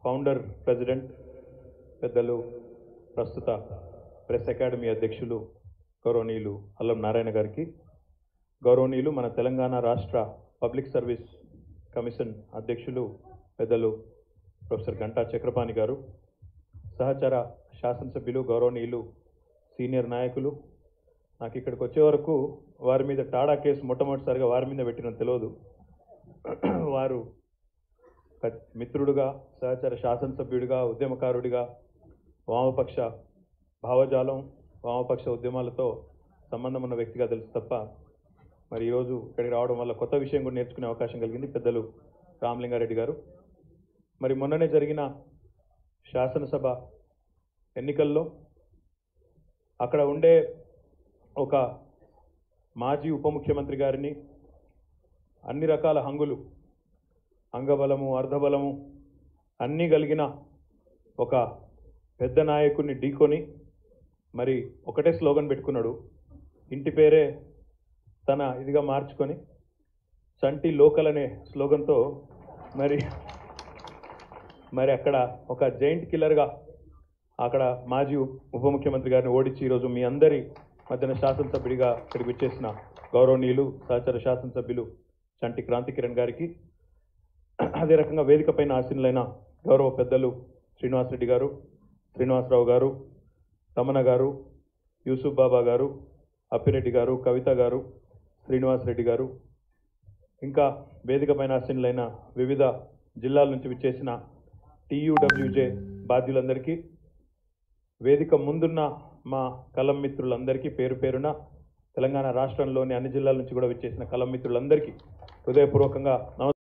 Founder president పెద్దలు ప్రస్తుత press academy అధ్యక్షులు గౌరవనీయులు అల్లం నారాయణ గారికి, గౌరవనీయులు మన తెలంగాణ రాష్ట్ర పబ్లిక్ సర్వీస్ కమిషన్ అధ్యక్షులు పెద్దలు ప్రొఫెసర్ గంటా చక్రపాణి గారు, సహచర శాసనసభ్యులు గౌరవనీయులు సీనియర్ నాయకులు, నాకు ఇక్కడికి వచ్చే వరకు వారి మీద టాడా కేసు మొట్టమొదటిసారిగా వారి మీద పెట్టిన తెలియదు. వారు మిత్రుడుగా, సహచర శాసనసభ్యుడిగా, ఉద్యమకారుడిగా, వామపక్ష భావజాలం, వామపక్ష ఉద్యమాలతో సంబంధం ఉన్న వ్యక్తిగా తెలుసు తప్ప మరి ఈరోజు ఇక్కడికి రావడం వల్ల కొత్త విషయం కూడా నేర్చుకునే అవకాశం కలిగింది. పెద్దలు రామలింగారెడ్డి గారు, మరి మొన్ననే జరిగిన శాసనసభ ఎన్నికల్లో అక్కడ ఉండే ఒక మాజీ ఉప ముఖ్యమంత్రి గారిని అన్ని రకాల హంగులు, అంగబలము, అర్ధబలము అన్నీ కలిగిన ఒక పెద్ద నాయకుడిని ఢీకొని మరి ఒకటే స్లోగన్ పెట్టుకున్నాడు. ఇంటి పేరే తన ఇదిగా మార్చుకొని చంటి లోకల్ అనే స్లోగన్తో మరి అక్కడ ఒక జైంట్ కిల్లర్గా అక్కడ మాజీ ఉప ముఖ్యమంత్రి గారిని ఓడించి ఈరోజు మీ అందరి మధ్యన శాసనసభ్యుడిగా ఇక్కడికి వచ్చేసిన గౌరవనీయులు సహచర శాసనసభ్యులు చంటి క్రాంతి కిరణ్ గారికి, అదే రకంగా వేదిక పైన ఆసీనులైన గౌరవ పెద్దలు శ్రీనివాసరెడ్డి గారు, శ్రీనివాసరావు గారు, రమణ గారు, యూసుఫ్ బాబా గారు, అప్పిరెడ్డి గారు, కవిత గారు, శ్రీనివాసరెడ్డి గారు, ఇంకా వేదిక పైన ఆసీనులైన వివిధ జిల్లాల నుంచి విచ్చేసిన టీయూడబ్ల్యూజే బాధ్యులందరికీ, వేదిక ముందున్న మా కలం మిత్రులందరికీ పేరు పేరున, తెలంగాణ రాష్ట్రంలోని అన్ని జిల్లాల నుంచి కూడా విచ్చేసిన కలం మిత్రులందరికీ హృదయపూర్వకంగా